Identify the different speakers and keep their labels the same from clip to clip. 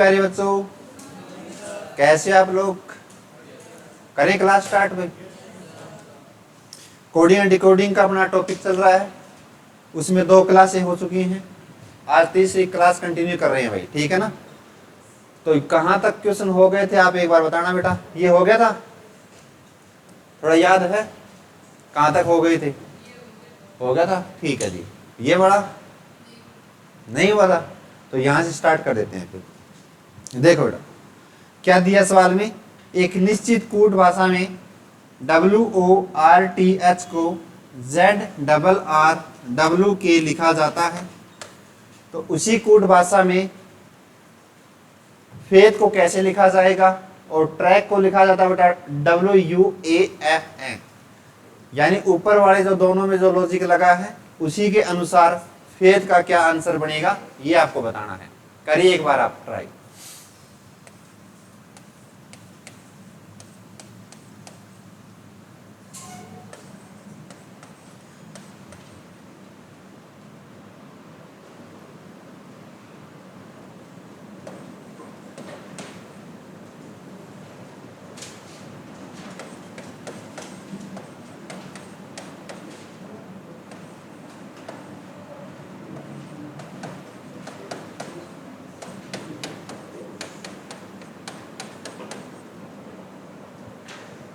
Speaker 1: प्यारे बच्चों, कैसे आप लोग? करें क्लास स्टार्ट भाई। कोडिंग एंड डिकोडिंग का अपना टॉपिक चल रहा है, उसमें 2 क्लासें हो चुकी हैं, आज तीसरी क्लास कंटिन्यू कर रहे हैं भाई, ठीक है ना। तो कहाँ तक क्वेश्चन हो गए थे आप एक बार बताना बेटा। ये हो गया था, थोड़ा याद है कहाँ तक हो गए थे? हो गया था, ठीक है जी। ये बड़ा नहीं हुआ था, तो यहाँ से स्टार्ट कर देते हैं फिर। देखो बेटा क्या दिया सवाल में, एक निश्चित कूट भाषा में WORTH को ZRRW लिखा जाता है, तो उसी कूट भाषा में फेथ को कैसे लिखा जाएगा, और ट्रैक को लिखा जाता है बेटा WUAFN। यानी ऊपर वाले जो दोनों में जो लॉजिक लगा है उसी के अनुसार फेथ का क्या आंसर बनेगा ये आपको बताना है। करिए एक बार आप ट्राई।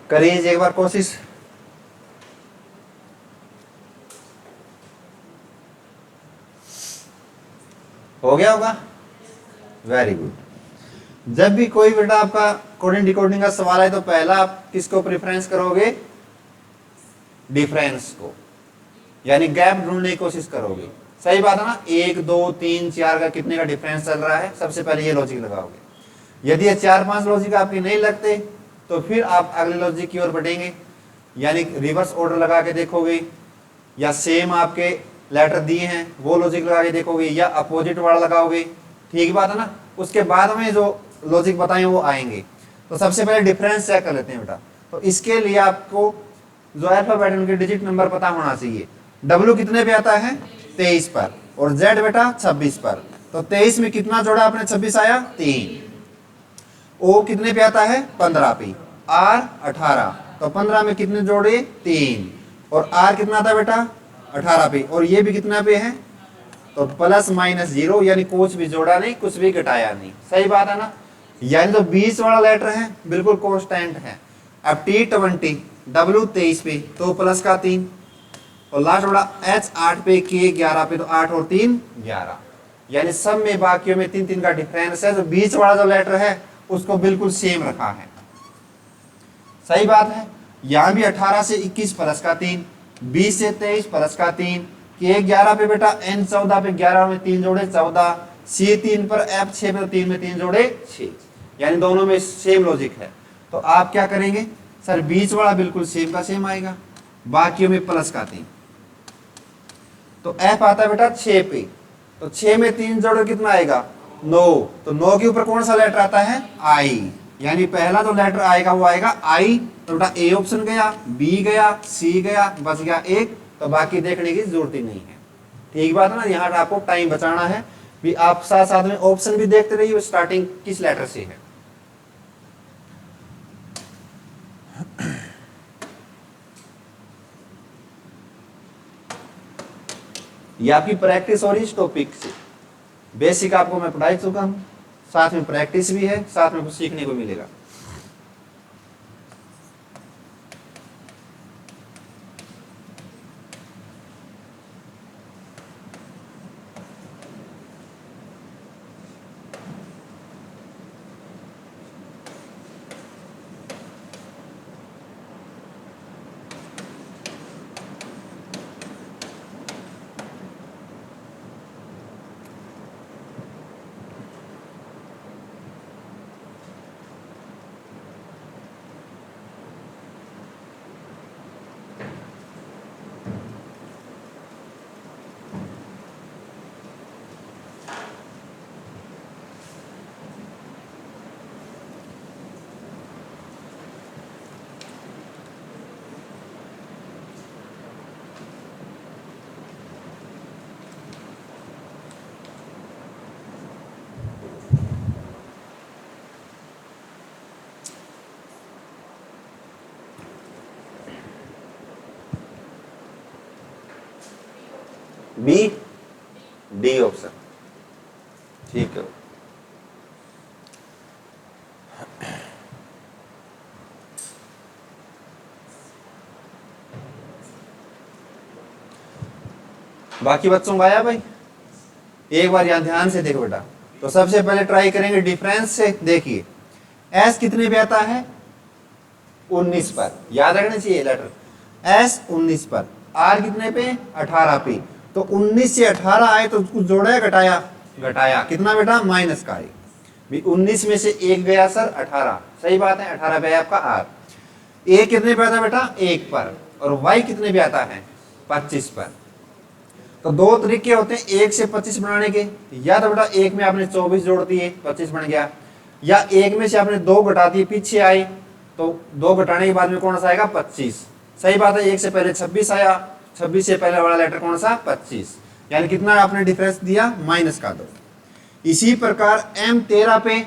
Speaker 1: करिए एक बार कोशिश। हो गया होगा, वेरी गुड। जब भी कोई बेटा आपका कोडिंग डिकोडिंग का सवाल है तो पहला आप किसको प्रेफरेंस करोगे? डिफरेंस को, यानी गैप ढूंढने की कोशिश करोगे। सही बात है ना। 1 2 3 4 का कितने का डिफरेंस चल रहा है, सबसे पहले ये लॉजिक लगाओगे। यदि ये 4-5 लॉजिक आपके नहीं लगते तो फिर आप अगले लॉजिक की ओर बढ़ेंगे, यानी रिवर्स ऑर्डर लगा के देखोगे, या सेम आपके लेटर दिए हैं वो लॉजिक लगा के देखोगे, या अपोजिट वाला लगाओगे। ठीक बात है ना। उसके बाद में जो लॉजिक बताएं वो आएंगे। तो सबसे पहले डिफरेंस चेक कर लेते हैं बेटा। तो इसके लिए आपको जो अल्फाबेट उनके डिजिट नंबर पता होना चाहिए। W कितने पे आता है? 23 पर, और Z बेटा 26 पर। तो 23 में कितना जोड़ा आपने? 26 आया, 3। O कितने पे आता है? 15 पे। R 18, तो 15 में कितने जोड़े? 3। और R कितना आता है बेटा? 18 पे। और ये भी कितना पे है? तो प्लस माइनस 0, यानी कुछ भी जोड़ा नहीं, कुछ भी घटाया नहीं। सही बात है ना। यानी तो 20 वाला लेटर है बिल्कुल कांस्टेंट है। अब T20 W 23 पे, तो प्लस का 3, और लास्ट वाला H 8 पे, K 11 पे, तो 8 और 3 11। यानी सब में बाकियों में 3-3 का डिफरेंस है। जो बीच वाला जो लेटर है उसको बिल्कुल सेम रखा है। सही बात है। यहां भी 18 से 21 प्लस का 3, 20 से 23 प्लस का 3, K 11 पे बेटा, N 14 पे, 11 में 3 जोड़े 14, C 3 पर, F 6 पे, 3 में 3 जोड़े 6। यानी दोनों में सेम लॉजिक है। तो आप क्या करेंगे सर? बीच वाला बिल्कुल सेम का सेम आएगा, बाकियों में प्लस का 3। तो F आता है बेटा 6 पे, तो 6 में 3 जोड़े कितना आएगा? 9। तो 9 के ऊपर कौन सा लेटर आता है? I। यानी पहला जो लेटर आएगा वो आएगा I। तो बेटा A ऑप्शन गया, B गया, C गया, बच गया 1। तो बाकी देखने की जरूरत ही नहीं है। ठीक बात है ना। यहाँ आपको टाइम बचाना है भी, आप साथ साथ में ऑप्शन भी देखते रहिए स्टार्टिंग किस लेटर से है। ये आपकी प्रैक्टिस हो रही है इस टॉपिक से। बेसिक आपको मैं पढ़ा चुका हूं, साथ में प्रैक्टिस भी है, साथ में कुछ सीखने को मिलेगा। B, D option. ठीक है, बाकी बच्चों का आया भाई? एक बार यहां ध्यान से देखो बेटा। तो सबसे पहले ट्राई करेंगे डिफरेंस से। देखिए एस कितने पे आता है? 19 पर, याद रखना चाहिए लेटर। एस 19 पर, आर कितने पे? 18 पे। तो 19 से 18 आए तो कुछ जोड़ा है घटाया? घटाया। कितना बेटा? माइनस का है। 19 में से एक गया सर 18, सही बात है, 18 पे आपका आर। ए कितने पे आता है बेटा? 1 पर। और वाई कितने पे आता है? 25 पर। तो दो तरीके होते हैं 1 से 25 बनाने के। या तो बेटा एक में आपने 24 जोड़ दिए, 25 बन गया, या एक में से आपने 2 घटा दिए, पीछे आए तो 2 घटाने के बाद में कौन सा आएगा? 25। सही बात है, 1 से पहले 26 आया, 26 से पहले वाला लेटर कौन सा? 25। यानी कितना आपने डिफरेंस दिया? माइनस का 2। इसी प्रकार एम 13 पे,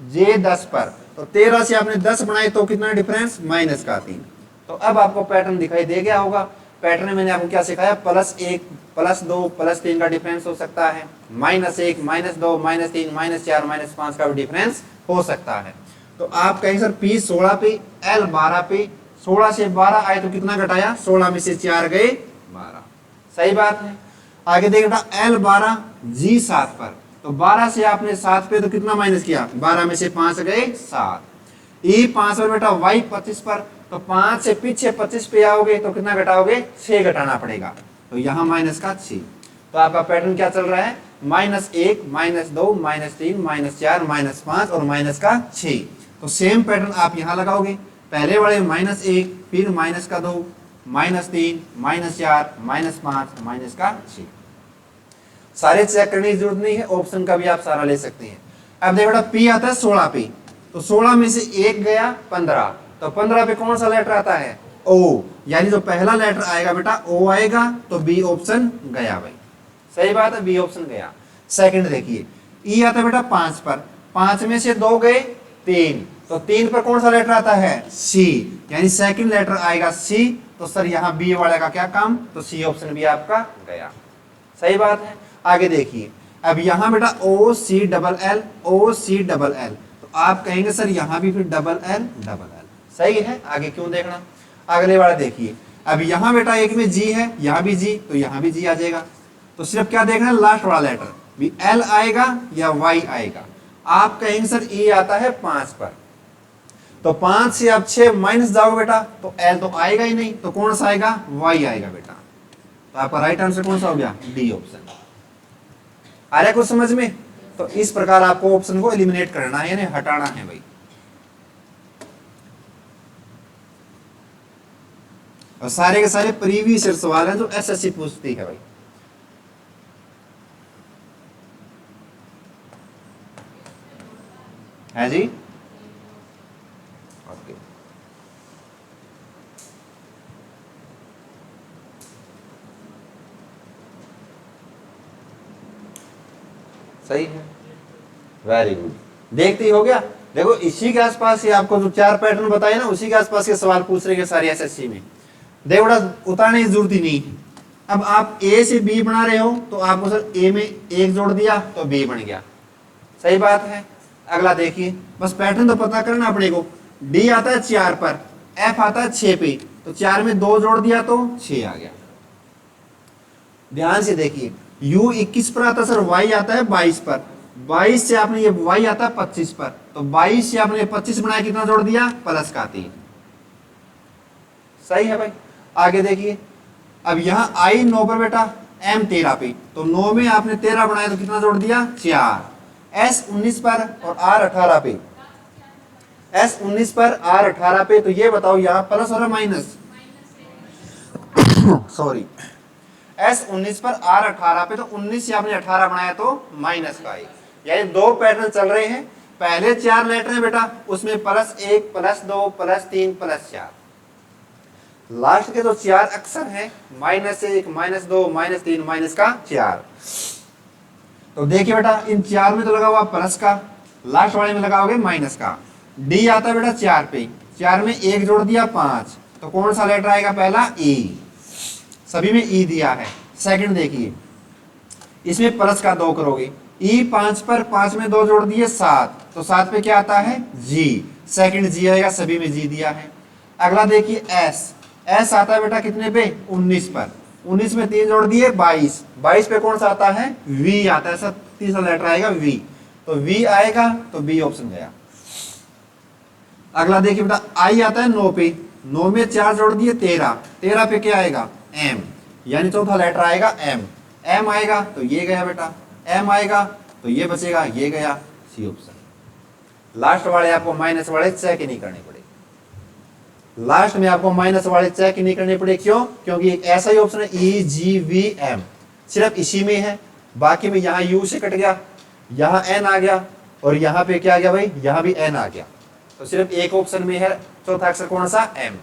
Speaker 1: जे 10 पर। तो 13 से आपने 10 बनाए तो कितना डिफरेंस? माइनस का 3। तो अब आपको पैटर्न दिखाई दे गया होगा। पैटर्न में मैंने आपको क्या सिखाया? +1 +2 +3 का डिफरेंस हो सकता है, -1 -2 -3 -4 -5 का भी डिफरेंस हो सकता है। तो आप कहेंगे सर P 16 पे, L 12 पे, 16 से 12 आए तो कितना घटाया? 16 में से 4 गए 12। सही बात है। आगे देखिए बेटा L 12 G 7 पर। तो 12 से आपने 7 पे तो कितना माइनस किया? 12 में से 5 गए 7। E 5 पर बेटा Y 25 पर। तो 5 से पीछे 25 पे आओगे तो कितना घटाओगे? 6 घटाना पड़ेगा। तो यहाँ माइनस का 6। तो आपका पैटर्न क्या चल रहा है? -1 -2 -3 -4 -5 और माइनस का 6। तो सेम पैटर्न आप यहाँ लगाओगे। पहले वाले -1, फिर माइनस का 2, -3 -4 -5 माइनस का 6। सारे चेक करने की जरूरत नहीं है, ऑप्शन का भी आप सारा ले सकते हैं। अब देखो बेटा P आता है 16 पे। तो 16 में से 1 गया 15। तो 15 पे कौन सा लेटर आता है? O। यानी जो पहला लेटर आएगा बेटा O आएगा। तो बी ऑप्शन गया भाई। सही बात है, बी ऑप्शन गया। सेकंड देखिए E आता है बेटा 5 पर। 5 में से 2 गए 3। तो 3 पर कौन सा लेटर आता है? C। यानी सेकंड लेटर आएगा C। तो सर यहाँ बी वाले का क्या काम? तो C ऑप्शन भी आपका गया। सही बात है। आगे देखिए अब यहाँ बेटा OCLL OCLL। तो आप कहेंगे सर यहाँ भी फिर LL। सही है, आगे क्यों देखना। अगले वाला देखिए अब यहाँ बेटा एक में G है, यहाँ भी G, तो यहाँ भी G आ जाएगा। तो सिर्फ क्या देखना है? लास्ट वाला लेटर भी L आएगा या Y आएगा। आप कहेंगे सर E आता है 5 पर। तो 5 से आप 6 माइनस जाओगे बेटा तो L तो आएगा ही नहीं, तो कौन सा आएगा? Y आएगा बेटा। तो आपका राइट आंसर कौन सा हो गया? D option. आ रहा है कुछ समझ में? तो इस प्रकार आपको ऑप्शन को एलिमिनेट करना है, यानी हटाना है भाई। और सारे के सारे प्रीवियस ईयर सवाल हैं जो एसएससी पूछती है भाई। है जी? ओके, सही है, वेरी गुड। देखते ही हो गया। देखो इसी के आसपास ही आपको जो 4 पैटर्न बताए ना, उसी के आसपास के सवाल पूछ रहे हैं सारे एसएससी में। देखो उतारने की जरूरत ही नहीं। अब आप ए से बी बना रहे हो तो आपको सर ए में 1 जोड़ दिया तो बी बन गया। सही बात है। अगला देखिए, बस पैटर्न तो पता करना अपने को। डी आता है 4 पर, एफ आता है 6 पे। तो 4 में 2 जोड़ दिया तो 6 आ गया। ध्यान से देखिए यू 21 पर आता है सर, वाई आता है 22 पर। 22 से आपने ये वाई आता है 25 पर। तो 22 से आपने 25 बनाया, कितना जोड़ दिया? प्लस का 3। सही है भाई। आगे देखिए अब यहाँ आई 9 पर बेटा, एम 13 पे। तो 9 में आपने 13 बनाया तो कितना जोड़ दिया? 4। एस 19 पर और आर 18 पे। एस 19 पर आर 18 पे। तो ये बताओ यहाँ प्लस और माइनस? सॉरी, एस 19 पर आर 18 पे। तो 19 से आपने 18 बनाया तो माइनस का 1। यानी 2 पैटर्न चल रहे हैं। पहले 4 लेटर हैं बेटा, उसमें +1 +2 +3 +4। लास्ट के जो 4 अक्षर हैं -1 -2 -3 -4। तो देखिए बेटा इन 4 में तो लगा हुआ प्लस का, लास्ट वाले में लगाओगे माइनस का। डी आता है बेटा 4 पे। 4 में 1 जोड़ दिया 5। तो कौन सा लेटर आएगा? पहला ई। सभी में ई दिया है। सेकंड देखिए इसमें प्लस का 2 करोगे, ई 5 पर 5 में 2 जोड़ दिए 7, तो 7 पे क्या आता है जी, सेकंड जी आएगा, सभी में जी दिया है। अगला देखिए एस, एस आता है बेटा कितने पे 19 पर, 19 में 3 जोड़ दिए 22, 22 पे कौन सा आता है वी आता है, सब तीसरा लेटर आएगा वी, तो वी आएगा तो बी ऑप्शन गया। अगला देखिए बेटा आई आता है 9 पे, 9 में 4 जोड़ दिए 13, 13 पे क्या आएगा एम, यानी चौथा लेटर आएगा एम, एम आएगा तो ये गया बेटा, एम आएगा तो ये बचेगा, ये गया सी ऑप्शन। लास्ट वाले आपको माइनस वाले चेक ही नहीं करने पड़े, लास्ट में आपको माइनस वाले चेक ही नहीं करने पड़े, क्यों? क्योंकि एक ऐसा ही ऑप्शन है ई जी वी एम, सिर्फ इसी में है, बाकी में यहाँ यू से कट गया, यहाँ एन आ गया, और यहाँ पे क्या आ गया भाई, यहाँ भी एन आ गया, तो सिर्फ एक ऑप्शन में है चौथा अक्षर कौन सा एम।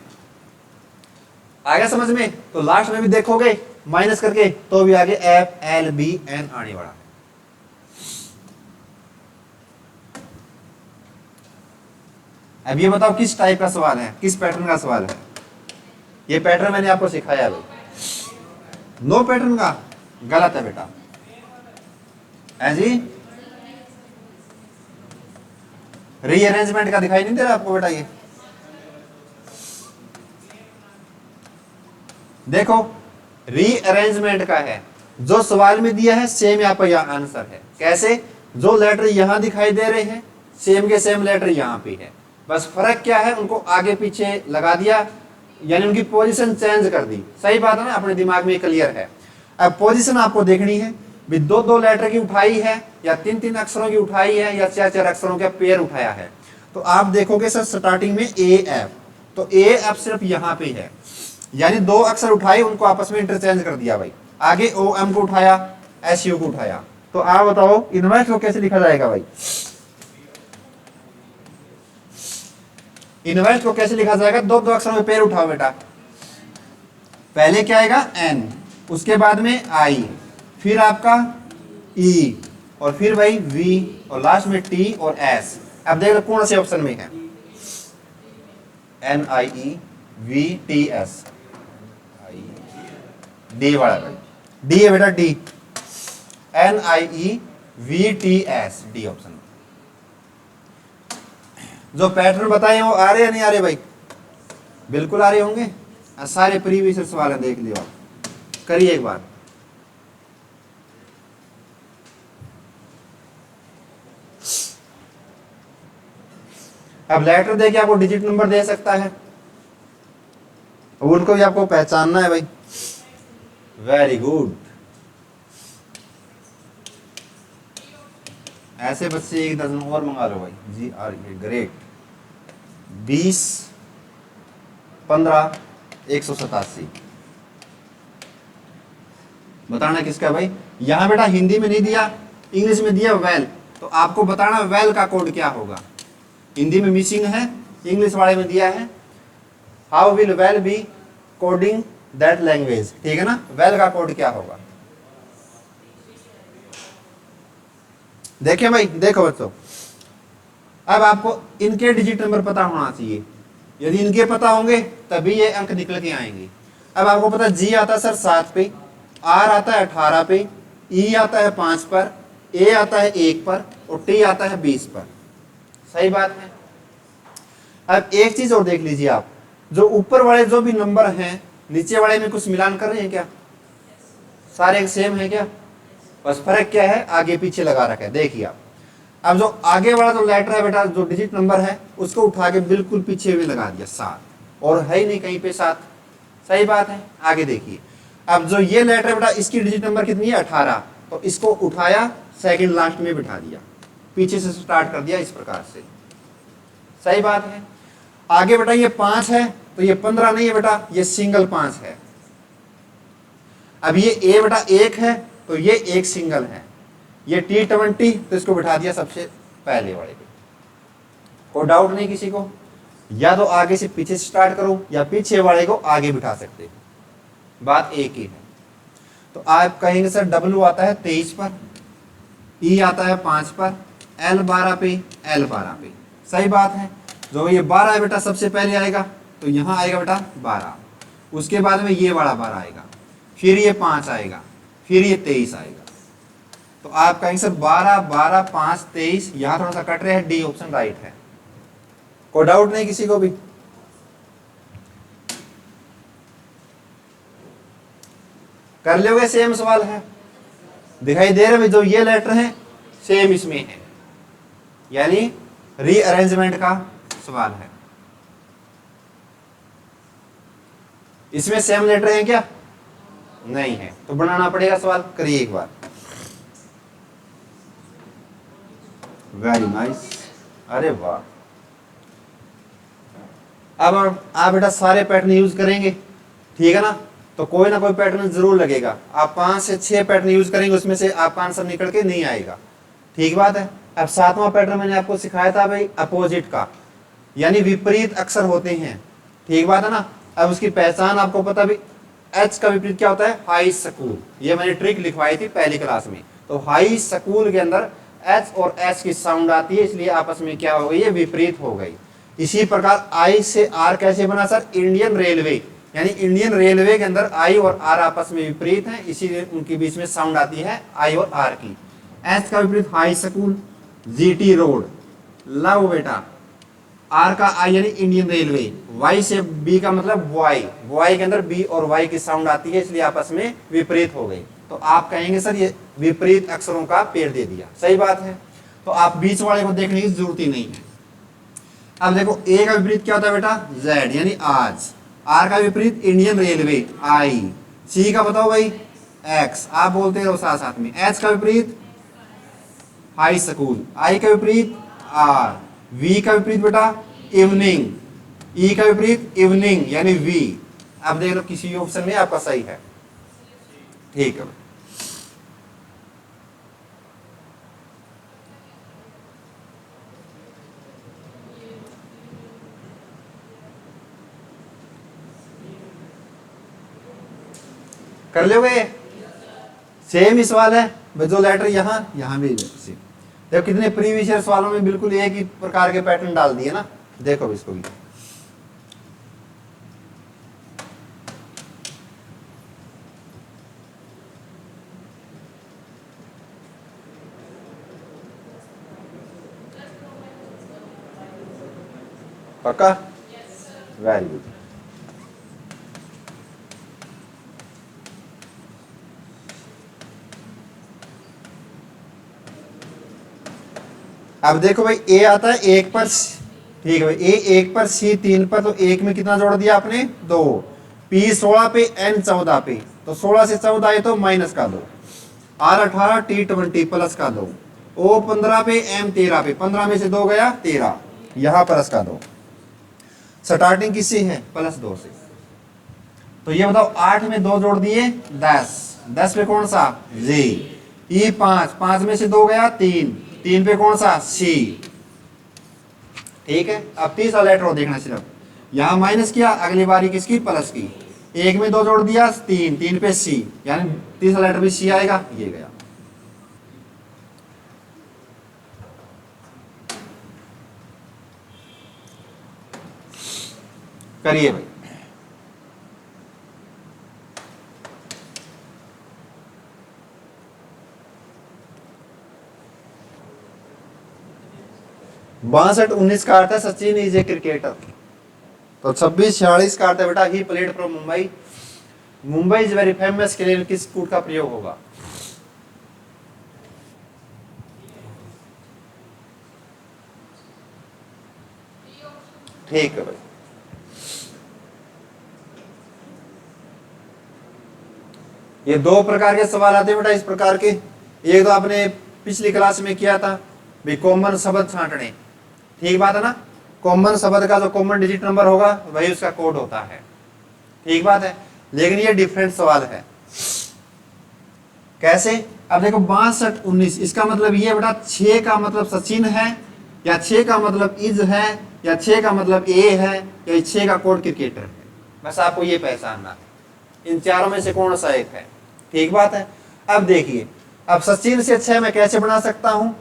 Speaker 1: आ गया समझ में? तो लास्ट में भी देखोगे माइनस करके तो भी आगे एफ एल बी एन आने वाला। अब ये बताओ किस टाइप का सवाल है, किस पैटर्न का सवाल है? ये पैटर्न मैंने आपको सिखाया है भाई, नो पैटर्न का गलत है बेटा, है जी। रीअरेंजमेंट का दिखाई नहीं दे रहा आपको बेटा? ये देखो रीअरेंजमेंट का है, जो सवाल में दिया है सेम यहाँ पर यहाँ आंसर है। कैसे? जो लेटर यहां दिखाई दे रहे हैं सेम के सेम लेटर यहाँ पे है, बस फर्क क्या है, उनको आगे पीछे लगा दिया, यानी उनकी पोजीशन चेंज कर दी। सही बात है ना? अपने दिमाग में क्लियर है। अब पोजीशन आपको देखनी है भी, दो दो लेटर की उठाई है या तीन तीन अक्षरों की उठाई है या चार चार अक्षरों का पेयर उठाया है। तो आप देखोगे सर स्टार्टिंग में ए एफ, तो ए एफ सिर्फ यहाँ पे है, यानी दो अक्षर उठाए उनको आपस में इंटरचेंज कर दिया भाई। आगे ओ एम को उठाया, एस यू को उठाया, तो आप बताओ इन्वर्स को कैसे लिखा जाएगा भाई? इन्वर्स को कैसे लिखा जाएगा? दो दो अक्षरों में पेयर उठाओ बेटा। पहले क्या आएगा एन, उसके बाद में आई, फिर आपका ई, और फिर भाई वी, और लास्ट में टी और एस। अब देख लो कौन से ऑप्शन में है, N I E V T S, D वाला भाई, डी है बेटा, D, N I E V T S, D option. जो पैटर्न बताए वो आ रहे या नहीं आ रहे भाई? बिल्कुल आ रहे होंगे, सारे प्रीवियस सवाल है, देख लियो आप, करिए एक बार। अब लेटर देके आपको डिजिट नंबर दे सकता है, उनको भी आपको पहचानना है भाई। वेरी गुड, ऐसे बच्चे एक दर्जन और मंगा लो भाई। जी आर ग्रेट। 20 15 187 बताना किसका भाई? यहां बेटा हिंदी में नहीं दिया, इंग्लिश में दिया वेल, तो आपको बताना वेल का कोड क्या होगा। हिंदी में मिसिंग है, इंग्लिश वाले में दिया है how will we'll be coding that language, ठीक है ना? वेल का कोड क्या होगा? देखिए भाई, देखो बच्चों, अब आपको इनके डिजिट नंबर पता होना चाहिए। यदि इनके पता होंगे तभी ये अंक निकल के आएंगे। अब आपको पता जी आता है सर 7 पे, आर आता है 18 पे, ई आता है 5 पर, ए आता है 1 पर, और टी आता है 20 पर। सही बात है। अब एक चीज और देख लीजिए आप, जो ऊपर वाले जो भी नंबर हैं नीचे वाले में कुछ मिलान कर रहे हैं क्या? सारे सेम है क्या? बस फर्क क्या है, आगे पीछे लगा रखा है। देखिए आप, अब जो आगे वाला जो लेटर है बेटा, जो डिजिट नंबर है उसको उठा के बिल्कुल पीछे भी लगा दिया 7, और है ही नहीं कहीं पे 7। सही बात है। आगे देखिए, अब जो ये लेटर है बेटा, इसकी डिजिट नंबर कितनी है 18, तो इसको उठाया सेकंड लास्ट में बिठा दिया, पीछे से स्टार्ट कर दिया इस प्रकार से। सही बात है। आगे बेटा ये 5 है तो ये 15 नहीं है बेटा, ये सिंगल 5 है। अब ये ए बेटा 1 है तो ये एक सिंगल है, ये T20 तो इसको बिठा दिया सबसे पहले वाले पे। कोई डाउट नहीं किसी को? या तो आगे से पीछे से स्टार्ट करो या पीछे वाले को आगे बिठा सकते हो, बात एक ही है। तो आप कहेंगे सर W आता है 23 पर, E आता है 5 पर, L 12 पे, L 12 पे। सही बात है। जो ये 12 है बेटा सबसे पहले आएगा, तो यहाँ आएगा बेटा 12, उसके बाद में ये वाला 12 आएगा, फिर ये 5 आएगा, फिर ये 23 आएगा। तो आपका आंसर 12, 12, 5, 23, यहां थोड़ा सा कट रहा है, डी ऑप्शन राइट है। कोई डाउट नहीं किसी को भी? कर लोगे? सेम सवाल है, दिखाई दे रहा है जो ये लेटर है सेम इसमें है, यानी रीअरेंजमेंट का सवाल है। इसमें सेम लेटर है क्या? नहीं है, तो बनाना पड़ेगा सवाल। करिए एक बार। वेरी नाइस, अरे वाह। अब आप बेटा सारे पैटर्न यूज करेंगे, ठीक है ना? तो कोई ना कोई पैटर्न जरूर लगेगा। आप 5 से 6 पैटर्न यूज करेंगे, उसमें से आपका आंसर निकल के नहीं आएगा, ठीक बात है। अब 7वां पैटर्न मैंने आपको सिखाया था भाई अपोजिट का, यानी विपरीत अक्षर होते हैं, ठीक बात है ना? अब उसकी पहचान आपको पता भी, एच का विपरीत क्या होता है? High school. ये मैंने ट्रिक लिखवाई थी पहली क्लास में। तो हाई स्कूल के अंदर एच और एच की साउंड आती है, इसलिए आपस में क्या हो गई? ये विपरीत हो गई। इसी प्रकार आई से आर कैसे बना सर? इंडियन रेलवे, यानी इंडियन रेलवे के अंदर आई और आर आपस में विपरीत हैं, इसीलिए उनके बीच में साउंड आती है आई और आर की। एच का विपरीत high school, GT road, love बेटा। आर का आई यानी इंडियन रेलवे, वाई से बी का मतलब वाई, वाई के अंदर बी और वाई की साउंड आती है, इसलिए आपस में विपरीत हो गई। तो आप कहेंगे सर ये विपरीत अक्षरों का पेड़ दे दिया, सही बात है। तो आप बीच वाले को देखने की जरूरत ही नहीं है। अब देखो ए का विपरीत क्या होता है बेटा? जेड यानी आज। आर का विपरीत इंडियन रेलवे, आई। सी का बताओ भाई? एक्स। आप बोलते रहो साथ साथ में। एच का विपरीत हाई स्कूल, आई का विपरीत आर। वी का विपरीत बेटा इवनिंग, ई का विपरीत इवनिंग यानी वी। अब देख लो किसी ऑप्शन में आपका सही है, ठीक है। कर लोगे? सेम ही सवाल है, जो लेटर यहां भी सेम। देखो कितने प्रीवियस ईयर सवालों में बिल्कुल एक ही प्रकार के पैटर्न डाल दिए ना। देखो इसको भी, पक्का? Very good. अब देखो भाई ए आता है 1 पर, ठीक है भाई। ए 1 पर, सी 3 पर, तो 1 में कितना जोड़ दिया आपने? 2। पी 16 पे, एन 14 पे, तो 16 से 14 आए तो माइनस का 2। आर 18, टी 20 प्लस का 2। ओ 15 पे, एम 13 पे, 15 में से 2 गया 13, यहां प्लस का 2। स्टार्टिंग किससे है? +2 से। तो ये बताओ 8 में 2 जोड़ दिए 10, 10 पे कौन सा? जी। ई 5, 5 में से 2 गया 3, 3 पे कौन सा? सी। ठीक है। अब तीसरा लेटर देखना, सिर्फ यहां माइनस किया, अगली बारी किसकी? प्लस की। 1 में 2 जोड़ दिया 3, 3 पे सी, यानी तीसरा लेटर भी सी आएगा, ये गया। करिए भाई। बासठ 19 का अर्थ है सचिन इज ए क्रिकेटर। तो 26 46 का अर्थ है बेटा he played from Mumbai, Mumbai is very famous के लिए किस कूट का प्रयोग होगा? ठीक है भाई। ये 2 प्रकार के सवाल आते हैं बेटा इस प्रकार के। एक तो आपने पिछली क्लास में किया था भाई कॉमन शब्द छांटने, ठीक बात है ना? कॉमन शब्द का जो कॉमन डिजिट नंबर होगा वही उसका कोड होता है, ठीक बात है। लेकिन ये डिफरेंट सवाल है। कैसे? अब देखो 62 19, इसका मतलब ये बेटा 6 का मतलब सचिन है, या 6 का मतलब इज है, या 6 का मतलब ए है, या 6 का कोड क्रिकेटर है। बस आपको ये पहचानना है, इन चारों में से कौन सा एक है, ठीक बात है। अब देखिए, अब सचिन से 6 मैं कैसे बना सकता हूं?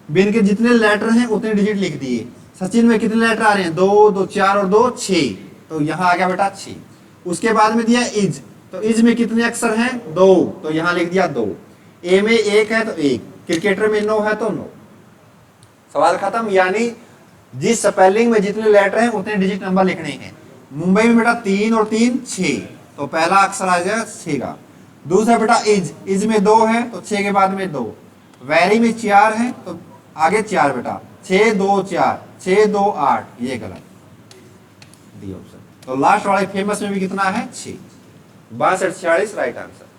Speaker 1: बिन के जितने लेटर हैं उतने डिजिट लिख दिए। सचिन में कितने लेटर आ रहे हैं? 2 2 4 और 2 6, तो यहां आ गया बेटा 6। उसके बाद में दिया इज, तो इज में कितने अक्षर हैं? 2, तो यहां लिख दिया 2। ए में 1 है तो 1, क्रिकेटर में नो है तो नो, सवाल खत्म। यानी जिस स्पेलिंग में जितने लेटर हैं उतने डिजिट नंबर लिखने हैं। मुंबई में बेटा 3 और 3 6, तो पहला अक्षर आ जाएगा 6 का। दूसरा बेटा इज में 2 है तो 6 के बाद में 2। वेरी में 4 है तो आगे 4 बेटा, 6 2 4, 6 2 8, ये गलत डी ऑप्शन। तो लास्ट वाले फेमस में भी कितना है 6, 62 46 राइट आंसर।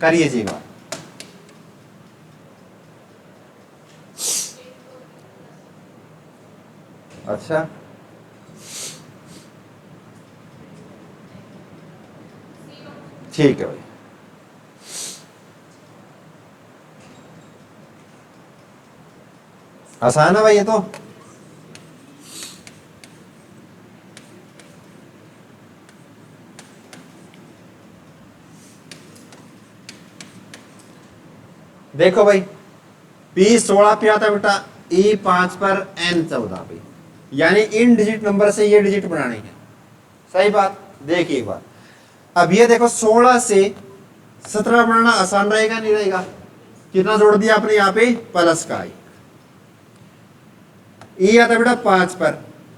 Speaker 1: करिए जी बात। अच्छा ठीक है भाई। आसान है भाई ये तो। देखो भाई P 16 पे आता है बेटा, E 5 पर, N 14 पे, यानी इन डिजिट नंबर से ये डिजिट बनाने हैं। सही बात। देखिए एक बार, अब ये देखो 16 से 17 बनाना आसान रहेगा नहीं रहेगा? कितना जोड़ दिया आपने यहाँ पे, प्लस का आई। E आता है बेटा 5 पर,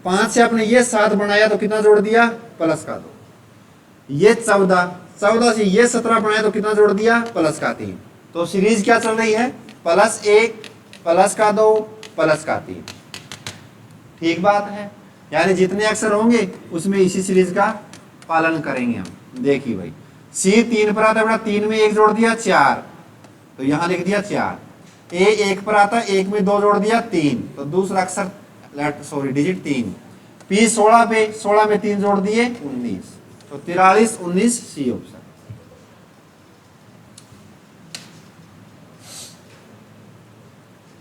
Speaker 1: 5 से आपने ये 7 बनाया तो कितना जोड़ दिया, प्लस का 2। ये 14, 14 से ये 17 बनाया तो कितना जोड़ दिया, प्लस का 3। तो सीरीज क्या चल रही है, +1 प्लस का 2 प्लस का 3। ठीक बात है। यानी जितने अक्षर होंगे उसमें इसी सीरीज का पालन करेंगे हम। देखिए भाई C 3 पर आता है बेटा, 3 में 1 जोड़ दिया 4, तो यहां लिख दिया 4। A 1 पर आता है, 1 में 2 जोड़ दिया 3, तो दूसरा अक्षर डिजिट 3। P 16 पे, 16 में 3 जोड़ दिए 19, तो 43 19 C ऑप्शन।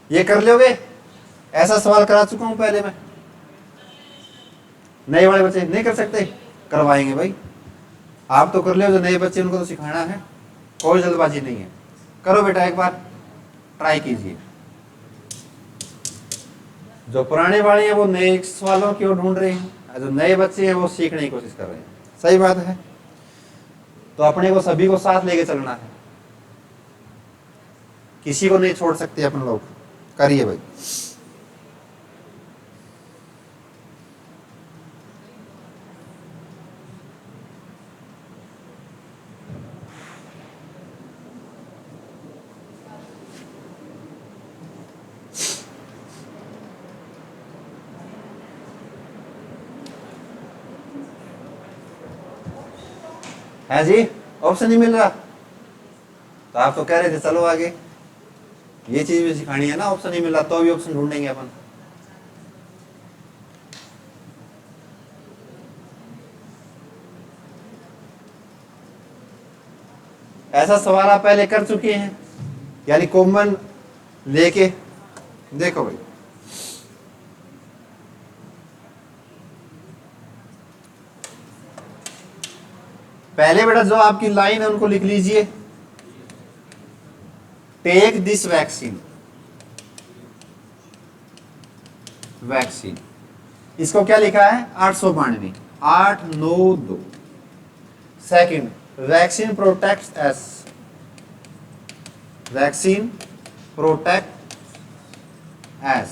Speaker 1: ये कर लोगे? ऐसा सवाल करा चुका हूं पहले मैं। नए वाले बच्चे नहीं कर सकते, करवाएंगे भाई। आप तो कर ले, जो नए बच्चे उनको तो सिखाना है, कोई जल्दबाजी नहीं है। करो बेटा एक बार ट्राई कीजिए। जो पुराने वाले हैं वो नए सवालों की ओर ढूंढ रहे हैं, जो नए बच्चे हैं वो सीखने की कोशिश कर रहे हैं। सही बात है। तो अपने को सभी को साथ लेके चलना है, किसी को नहीं छोड़ सकते अपन लोग। करिए भाई। है जी, ऑप्शन नहीं मिल रहा, तो आप तो कह रहे थे चलो आगे। ये चीज भी सिखानी है ना, ऑप्शन नहीं मिल रहा तो भी ऑप्शन ढूंढेंगे अपन। ऐसा सवाल आप पहले कर चुके हैं, यानी कॉमन लेके। देखो भाई पहले बेटा जो आपकी लाइन है उनको लिख लीजिए। टेक दिस वैक्सीन, वैक्सीन इसको क्या लिखा है 892, 892। Second, vaccine protect S, vaccine protect S,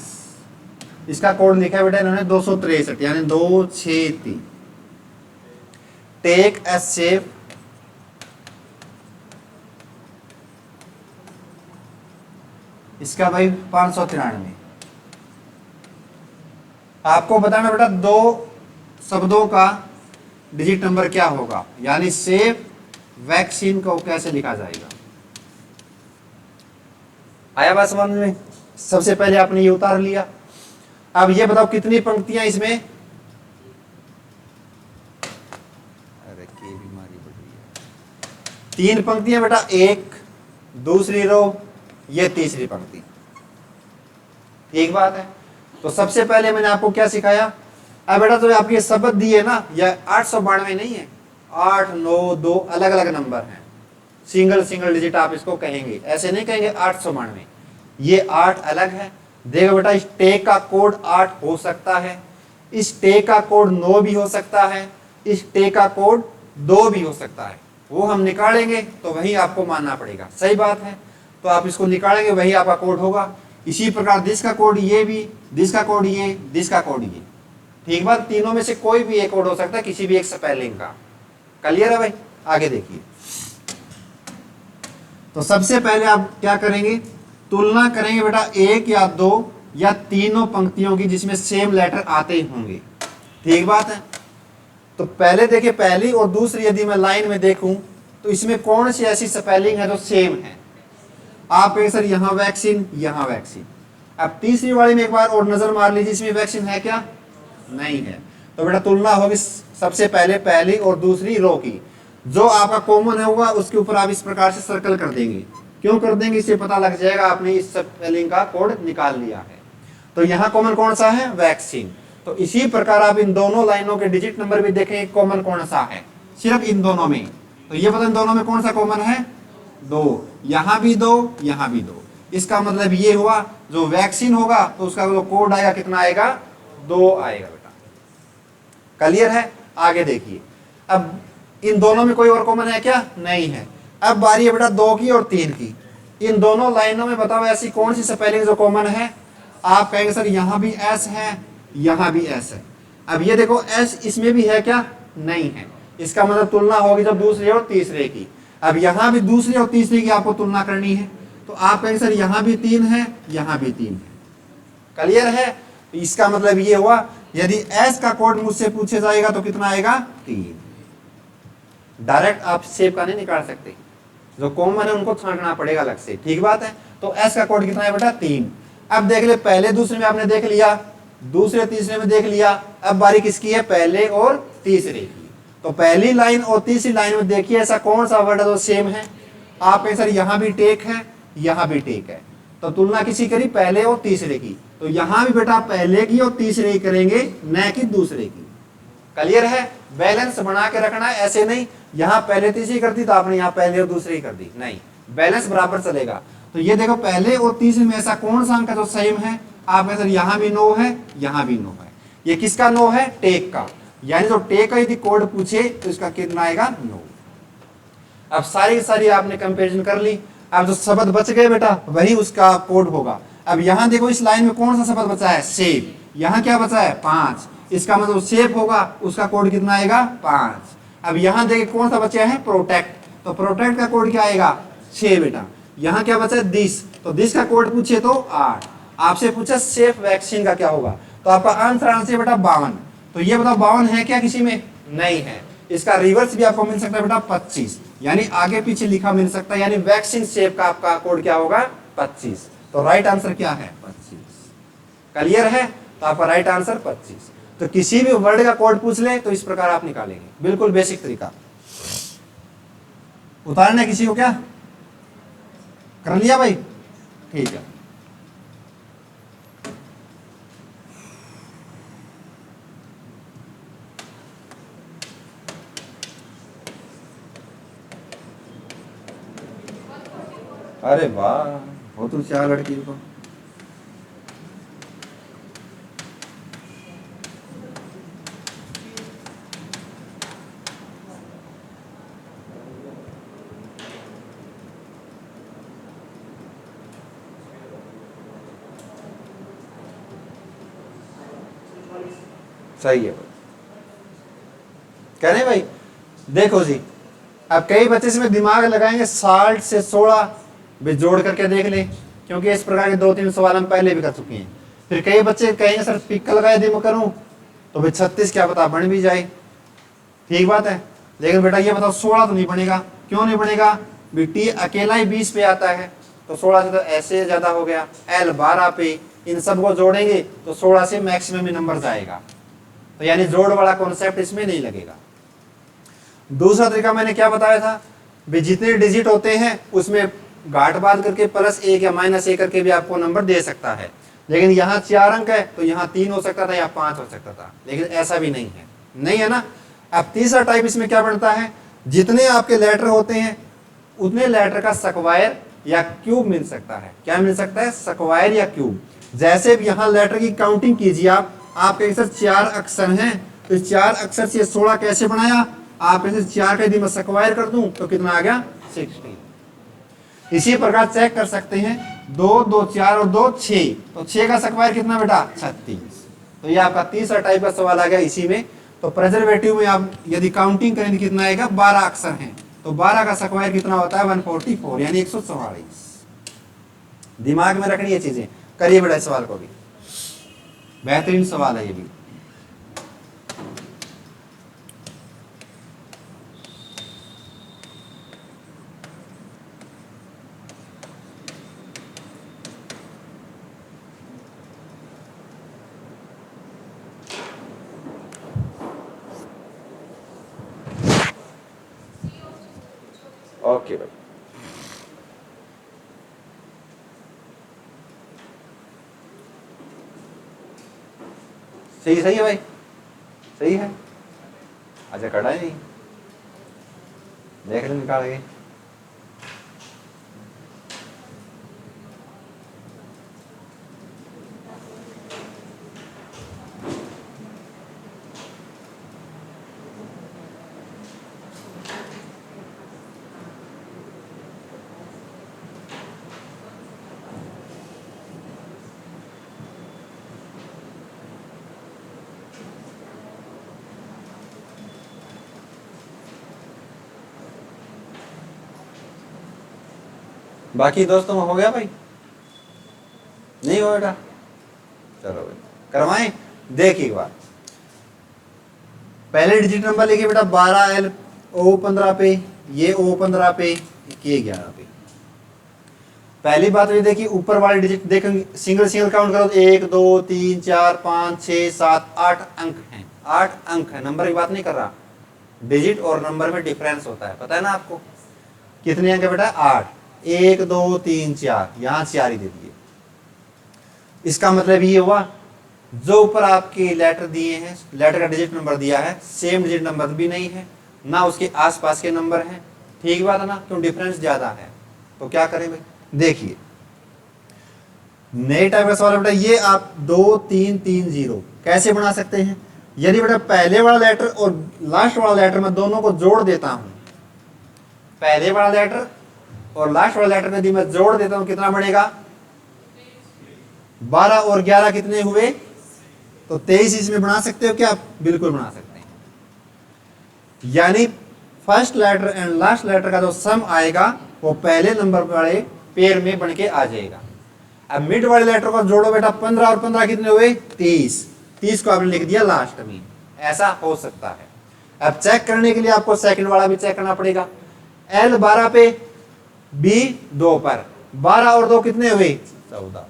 Speaker 1: इसका कोड लिखा है बेटा इन्होंने 263, यानी 263। टेक एस सेफ, इसका भाई 593। आपको बताना बेटा दो शब्दों का डिजिट नंबर क्या होगा, यानी सेफ वैक्सीन को कैसे लिखा जाएगा। आया बात समझ में? सबसे पहले आपने ये उतार लिया। अब ये बताओ कितनी पंक्तियां इसमें, अरे की बीमारी बढ़ रही है। 3 पंक्तियां बेटा, एक दूसरी रो, ये तीसरी पंक्ति। ठीक बात है। तो सबसे पहले मैंने आपको क्या सिखाया, अब बेटा तो आपके शब्द दिए ना, यह 892 नहीं है, 8 9 2 अलग अलग नंबर हैं। सिंगल सिंगल डिजिट आप इसको कहेंगे, ऐसे नहीं कहेंगे 892। ये 8 अलग है। देखो बेटा इस टेक का कोड 8 हो सकता है, इस टेक का कोड 9 भी हो सकता है, इस टेक का कोड 2 भी हो सकता है, वो हम निकालेंगे तो वही आपको मानना पड़ेगा। सही बात है, तो आप इसको निकालेंगे वही आपका कोड होगा। इसी प्रकार दिस का कोड ये भी, दिस का कोड ये, दिस का कोड ये। ठीक बात, तीनों में से कोई भी एक कोड हो सकता है किसी भी एक स्पेलिंग का। क्लियर है भाई? आगे देखिए, तो सबसे पहले आप क्या करेंगे, तुलना करेंगे बेटा एक या दो या तीनों पंक्तियों की जिसमें सेम लेटर आते ही होंगे। ठीक बात है, तो पहले देखिए, पहली और दूसरी यदि मैं लाइन में देखूं तो इसमें कौन सी ऐसी स्पेलिंग है जो सेम है। आप कहें सर यहाँ वैक्सीन, यहाँ वैक्सीन। अब तीसरी वाली में एक बार और नजर मार लीजिए, इसमें वैक्सीन है क्या? नहीं है। तो बेटा तुलना होगी सबसे पहले पहली और दूसरी रो की, जो आपका कॉमन होगा उसके ऊपर आप इस प्रकार से सर्कल कर देंगे। क्यों कर देंगे? इससे पता लग जाएगा आपने इस स्पेलिंग का कोड निकाल लिया है। तो यहाँ कॉमन कौन सा है? वैक्सीन। तो इसी प्रकार आप इन दोनों लाइनों के डिजिट नंबर भी देखेंगे कॉमन कौन सा है, सिर्फ इन दोनों में। तो ये पता इन दोनों में कौन सा कॉमन है? 2। यहाँ भी 2, यहाँ भी 2। इसका मतलब ये हुआ जो वैक्सीन होगा तो उसका जो कोड आएगा कितना आएगा? 2 आएगा बेटा। क्लियर है? आगे देखिए, अब इन दोनों में कोई और कॉमन है क्या? नहीं है। अब बारी है बेटा 2 की और 3 की। इन दोनों लाइनों में बताओ ऐसी कौन सी स्पेलिंग जो कॉमन है? आप कहेंगे सर यहाँ भी एस है, यहाँ भी एस है। अब ये देखो एस इसमें भी है क्या? नहीं है। इसका मतलब तुलना होगी जब दूसरे और तीसरे की। अब यहाँ भी दूसरे और तीसरे की आपको तुलना करनी है, तो आप कहेंगे सर यहाँ भी 3 है, यहाँ भी 3 है। क्लियर है? इसका मतलब ये हुआ यदि एस का कोड मुझसे पूछे जाएगा तो कितना आएगा? 3। डायरेक्ट आप सेव का नहीं निकाल सकते, जो कॉमन है उनको छांटना पड़ेगा अलग से। ठीक बात है? तो एस का कोड कितना है बेटा? 3। अब देख ले, पहले दूसरे में आपने देख लिया, दूसरे तीसरे में देख लिया, अब बारी किसकी है? पहले और तीसरे की। तो पहली लाइन और तीसरी लाइन में देखिए ऐसा कौन सा वर्ड है जो सेम है। आप कहें सर यहाँ भी टेक है, यहाँ भी टेक है, तो तुलना किसी करी? पहले और तीसरे की। तो यहाँ भी बेटा पहले की और तीसरे की करेंगे, न कि दूसरे की। क्लियर है? बैलेंस बना के रखना है, ऐसे नहीं यहाँ पहले तीसरी कर दी तो आपने यहाँ पहले और दूसरी कर दी, नहीं, बैलेंस बराबर चलेगा। तो ये देखो पहले और तीसरे में ऐसा कौन सा अंक है जो सेम है? आप सर यहाँ भी 9 है, यहाँ भी 9 है। ये किसका 9 है? टेक का। यानी जो टेक का यदि कोड पूछे तो इसका कितना आएगा? 9। अब सारी सारी आपने कंपेरिजन कर ली। अब जो शब्द बच गए बेटा वही उसका कोड होगा। अब यहाँ देखो इस लाइन में कौन सा शब्द बचा है? सेव। यहाँ क्या बचा है? 5। इसका मतलब सेव होगा, उसका कोड कितना आएगा? 5। अब यहाँ देखिए कौन सा बचा है? प्रोटेक्ट। तो प्रोटेक्ट का कोड क्या आएगा? 6 बेटा। यहाँ क्या बचा है? दिस। तो दिस का कोड पूछे तो 8। आपसे पूछा सेफ वैक्सीन का क्या होगा, तो आपका आंसर बेटा 52। तो ये बताओ 52 है क्या किसी में? नहीं है। इसका रिवर्स भी आपको मिल सकता है बेटा 25, यानी आगे पीछे लिखा मिल सकता है। यानी वैक्सीन सेफ का आपका कोड क्या होगा? 25। तो राइट आंसर क्या है? 25। क्लियर है? तो आपका राइट आंसर 25। तो किसी भी वर्ड का कोड पूछ ले तो इस प्रकार आप निकालेंगे, बिल्कुल बेसिक तरीका। उतारना किसी को क्या? कर लिया भाई? ठीक है। अरे वाह, बहुत होशियार लड़की को। सही है भाई, कह रहे भाई। देखो जी, अब कई बच्चे इसमें दिमाग लगाएंगे 60 से 16 भी जोड़ करके देख ले, क्योंकि इस प्रकार के 2-3 सवाल हम पहले भी कर चुके हैं। फिर कई बच्चे कहेंगे सर पिक्का लगाए दिमाग करूं तो भाई 36 क्या पता बन भी जाए। ठीक बात है, लेकिन बेटा ये बताओ 16 तो नहीं बनेगा। क्यों नहीं बनेगा? टी अकेला ही 20 पे आता है, तो 16 से तो ऐसे ज्यादा हो गया। एल 12 पे, इन सबको जोड़ेंगे तो 16 से मैक्सिमम ही नंबर जाएगा। तो यानी जोड़ वाला कॉन्सेप्ट इसमें नहीं लगेगा। दूसरा तरीका मैंने क्या बताया था? भी जितने डिजिट होते हैं उसमें घाट बात करके +1 या -1 करके भी आपको नंबर दे सकता है। लेकिन यहाँ 4 अंक है तो यहाँ 3 हो सकता था या 5 हो सकता था, लेकिन ऐसा भी नहीं है। नहीं है ना? अब तीसरा टाइप इसमें क्या बनता है? जितने आपके लेटर होते हैं उतने लेटर का स्क्वायर या क्यूब मिल सकता है। क्या मिल सकता है? स्क्वायर या क्यूब। जैसे भी यहाँ लेटर की काउंटिंग कीजिए आप कहेंगे सर 4 अक्षर हैं, तो 4 अक्षर से 16 कैसे बनाया? आप इसे 4 का यदि मैं स्क्वायर कर दूं तो कितना आ गया 16। इसी प्रकार चेक कर सकते हैं 2 2 4 और 2 6, तो 6 का स्क्वायर कितना बेटा 36। तो ये आपका तीसरा टाइप का सवाल आ गया इसी में। तो प्रेजर्वेटिव में आप यदि काउंटिंग करें तो कितना आएगा 12 अक्षर हैं, तो 12 का स्क्वायर कितना होता है 144 यानी 144। दिमाग में रखनी ये चीजें। करिए बेटा इस सवाल को भी, बेहतरीन सवाल है ये भी। ओके भाई, सही है भाई, सही है। अच्छा कटा ही नहीं, देख ले निकाल के। बाकी दोस्तों हो गया भाई, नहीं हो बेटा, चलो भाई करवाएं। देखिए एक बार, पहले डिजिट नंबर लिखिए बेटा 12L O15 पे, ये O15 पे, ये 11 पे। पहली बात ये देखिए ऊपर वाले डिजिट देखेंगे, सिंगल सिंगल काउंट करो तो 1 2 3 4 5 6 7 8 अंक हैं, 8 अंक है, नंबर की बात नहीं कर रहा। डिजिट और नंबर में डिफरेंस होता है, पता है ना आपको। कितने अंक है बेटा 8, 1 2 3 4, यहां 4 ही दे दिए। इसका मतलब ये हुआ जो ऊपर आपके लेटर दिए हैं, लेटर का डिजिट नंबर दिया है, सेम डिजिट नंबर भी नहीं है ना, उसके आसपास के नंबर हैं। ठीक बात है ना, क्यों डिफरेंस ज्यादा है। तो क्या करें भाई, देखिए नए टाइप का सवाल है बेटा, ये आप 2 3 3 0 कैसे बना सकते हैं। यदि बेटा पहले वाला लेटर और लास्ट वाला लेटर मैं दोनों को जोड़ देता हूं, पहले वाला लेटर और लास्ट वाला लेटर यदि मैं जोड़ देता हूं कितना बनेगा 12 और 11 कितने हुए, तो 23 इसमें बना सकते हो क्या आप, बिल्कुल बना सकते हैं। यानी first letter and last letter का जो सम आएगा वो पहले नंबर वाले पेयर में बन के आ जाएगा। अब मिड वाले लेटर को जोड़ो बेटा, 15 और 15 कितने हुए 30, 30 को आपने लिख दिया लास्ट में, ऐसा हो सकता है। अब चेक करने के लिए आपको सेकंड वाला भी चेक करना पड़ेगा। L 12 पे, B 2 पर, 12 और 2 कितने हुए 14,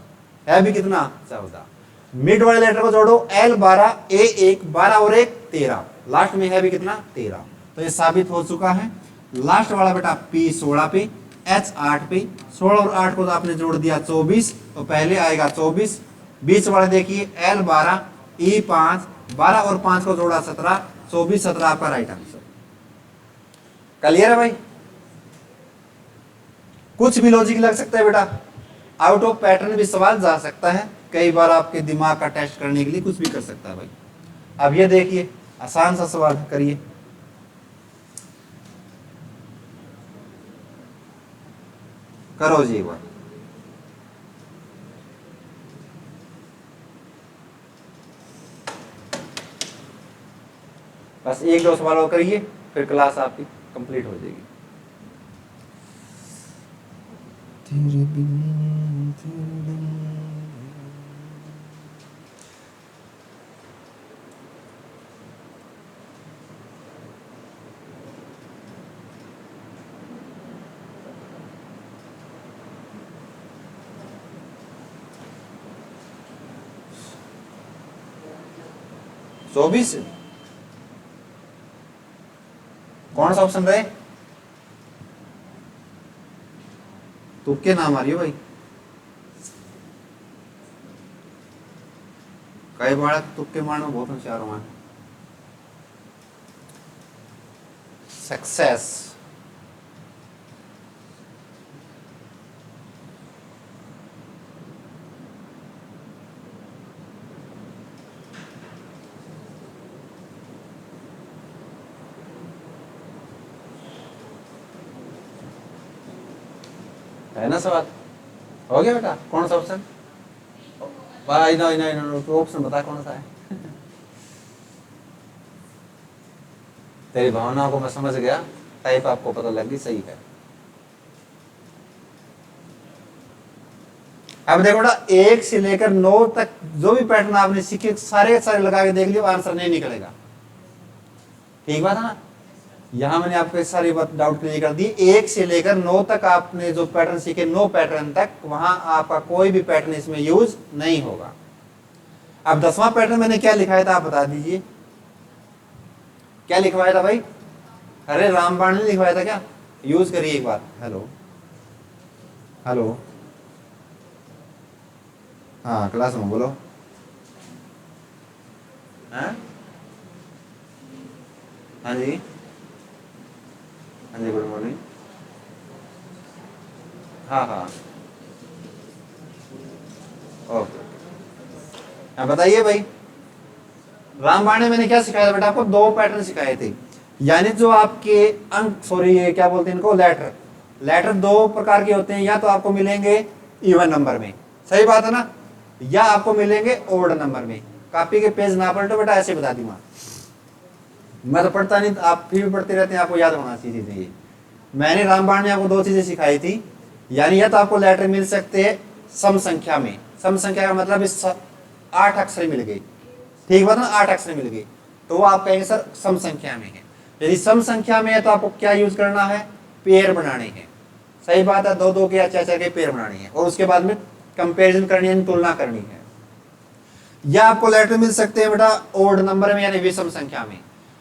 Speaker 1: है भी कितना 14। मिड वाले लेटर को जोड़ो, L 12 A 1, 12 और 1 13, लास्ट में है भी कितना 13। तो ये साबित हो चुका है। लास्ट वाला बेटा P 16 पे, H 8 पे, 16 और 8 को तो आपने जोड़ दिया 24, तो पहले आएगा 24। बीच वाले देखिए L 12 E 5, 12 और 5 को जोड़ा 17, 24 17 आपका राइट आंसर। क्लियर है भाई, कुछ भी लॉजिक लग सकता है बेटा, आउट ऑफ पैटर्न भी सवाल जा सकता है, कई बार आपके दिमाग का टेस्ट करने के लिए कुछ भी कर सकता है भाई। अब ये देखिए आसान सा सवाल करिए, करो जी एक बार। बस एक दो सवाल और करिए, फिर क्लास आपकी कंप्लीट हो जाएगी। तेरे बिन, तेरे बिन। चौबीस, कौन सा ऑप्शन रहे, तुक्के ना मारियो भाई, कई बार तुक्के मारना बहुत होशियार हुआ है। सक्सेस, है ना सवाल? हो गया बेटा? कौन सा ऑप्शन? भाई नहीं, तो ऑप्शन बता कौन सा है। तेरी भावनाओं को मैं समझ गया, टाइप आपको पता लग गई, सही है। अब देखो बेटा, 1 से लेकर 9 तक जो भी पैटर्न आपने सीखे सारे के सारे लगा के देख लियो, आंसर नहीं निकलेगा। ठीक बात है ना? यहां मैंने आपको सारी बात डाउट क्लियर कर दी। 1 से लेकर 9 तक आपने जो पैटर्न सीखे, 9 पैटर्न तक, वहां आपका कोई भी पैटर्न इसमें यूज नहीं होगा। अब 10वां पैटर्न मैंने क्या लिखाया था, आप बता दीजिए। क्या लिखवाया था भाई? अरे रामबाण ने लिखवाया था क्या? यूज करिए एक बार। हेलो हेलो, हाँ क्लास में बोलो। हाँ जी, हाँ जी, गुड मॉर्निंग। हाँ ओके। हाँ बताइए भाई, रामबाण ने मैंने क्या सिखाया था बेटा आपको? 2 पैटर्न सिखाए थे। यानी जो आपके अंक, सॉरी ये क्या बोलते हैं इनको, लेटर 2 प्रकार के होते हैं। या तो आपको मिलेंगे इवन नंबर में, सही बात है ना, या आपको मिलेंगे ओड नंबर में। कॉपी के पेज ना पलटो बेटा, ऐसे बता दूंगा। मैं तो पढ़ता नहीं, आप फिर भी पढ़ते रहते हैं, आपको याद होना चाहिए चीजें। ये मैंने रामबाण में आपको 2 चीजें सिखाई थी। यानी या तो आपको लेटर मिल सकते हैं सम संख्या में, सम संख्या का मतलब इस 8 अक्षर मिल गए, ठीक बात ना, 8 अक्षर मिल गए, तो वो आप कहेंगे सर सम संख्या में है। यदि सम संख्या में है तो आपको क्या यूज करना है? पेयर बनाने हैं, सही बात है, 2-2 के या 4-4 के पेयर बनाने हैं, और उसके बाद में कंपेरिजन करनी है, तुलना करनी है। या आपको लेटर मिल सकते हैं बेटा ओड नंबर में, यानी विषम संख्या में।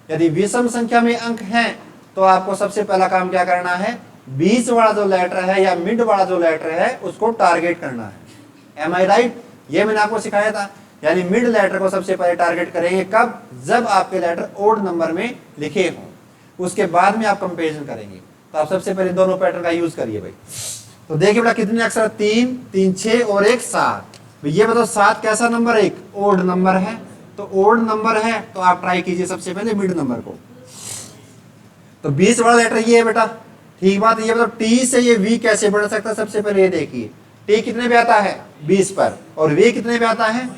Speaker 1: यदि विषम संख्या में अंक हैं तो आपको सबसे पहला काम क्या करना है? बीच वाला जो लेटर है या मिड वाला जो लेटर है उसको टारगेट करना है। एम आई राइट? ये मैंने आपको सिखाया था। यानी मिड लेटर को सबसे पहले टारगेट करेंगे, कब? जब आपके लेटर ओड नंबर में लिखे हों, उसके बाद में आप कंपेरिजन करेंगे। तो आप सबसे पहले दोनों पैटर्न का यूज करिए भाई। तो देखिए बेटा कितने अक्षर? 3, 3, 6 और 1 7। ये बताओ 7 कैसा नंबर है? एक ओड नंबर है। तो ओड नंबर है तो आप ट्राई कीजिए सबसे पहले मिड नंबर को। तो 20 वाला लेटर ये है बेटा, ठीक बात है। ये बताओ टी से ये वी कैसे बढ़ सकता है? सबसे पहले ये देखिए, टी कितने पे आता है? 20 पर, और वी कितने पे आता है?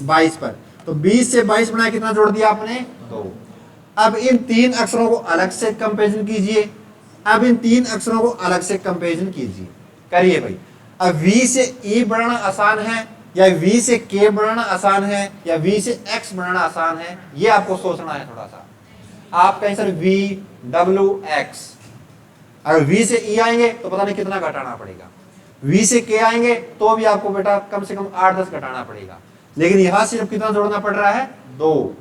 Speaker 1: 22 पर। तो 20 से 22 बनाया, कितना जोड़ दिया आपने? 2। अब इन 3 अक्षरों को अलग से कंपेरिजन कीजिए। अब इन 3 अक्षरों को अलग से कंपेरिजन कीजिए, करिए भाई। अब v से e बढ़ाना आसान है, या v से k बढ़ाना आसान है, या v से x बढ़ाना आसान है, ये आपको सोचना है थोड़ा सा। आप कहें सर v w x, अगर v से e आएंगे तो पता नहीं कितना घटाना पड़ेगा, v से k आएंगे तो भी आपको बेटा कम से कम 8-10 घटाना पड़ेगा। लेकिन यहां सिर्फ कितना जोड़ना पड़ रहा है? 2।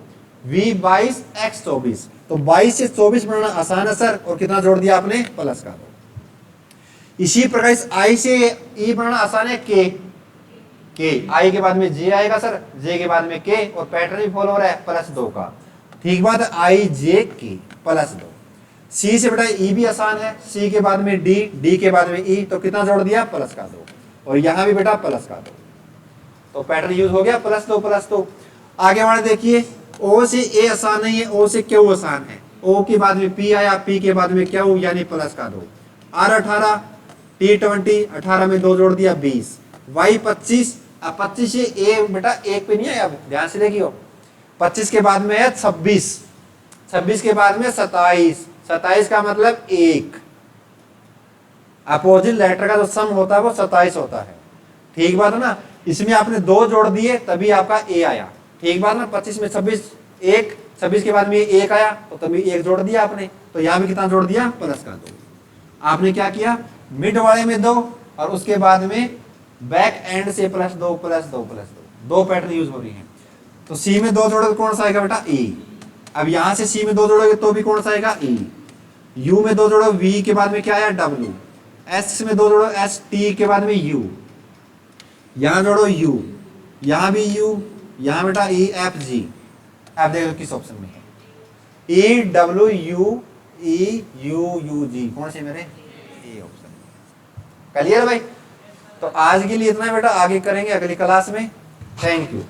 Speaker 1: v 22 x 24। तो 22 से 24 बढ़ाना आसान है सर, और कितना जोड़ दिया आपने? प्लस का 2। इसी प्रकार इस i से e बढ़ाना आसान है, k i के बाद में j आएगा सर, j के बाद में k, और पैटर्न भी फॉलो हो रहा है +2 का, ठीक बात है, i j k +2। c से बेटा e भी आसान है, c के बाद में d, d के बाद में e, तो कितना जोड़ दिया? प्लस का 2, और यहां भी बेटा प्लस का 2। तो पैटर्न यूज हो गया +2 आगे वाले देखिए, o से a आसान नहीं है, o से q आसान है, o के बाद में p आया, p के बाद में q, यानी प्लस का 2। r 18, t 20, 18 में 2 जोड़ दिया 20, y 25। अब 25 से a बेटा 1 पे नहीं है, अब ध्यान से देखियो, 25 के बाद में है 26, 26 के बाद में 27, 27 का मतलब 1। अपोजिट लेटर का जो सम होता है वो 27 होता है, ठीक बात है ना। इसमें आपने 2 जोड़ दिए तभी आपका a आया, ठीक बात ना। 25 में 26 1, 26 के बाद में 1 आया तो तभी 1 जोड़ दिया आपने, तो यहां भी कितना जोड़ दिया? प्लस का 2। आपने क्या किया? मिड वाले में 2, और उसके बाद में बैक एंड से +2 +2 +2, 2 पैटर्न यूज हो रही हैं। तो सी में 2 जोड़ोगे कौन सा आएगा बेटा? e। अब यहां से सी में 2 जोड़ोगे तो भी कौन सा आएगा? e। u में 2 जोड़ो, v के बाद में क्या आया? w। s में 2 जोड़ो, s, t के बाद में u, यहां जोड़ो u, यहां भी u, यहां बेटा e f g। अब देखो किस ऑप्शन में है? e w u e u u g, कौन से मेरे? A option. क्लियर भाई? तो आज के लिए इतना बेटा, आगे करेंगे अगली क्लास में। Thank you.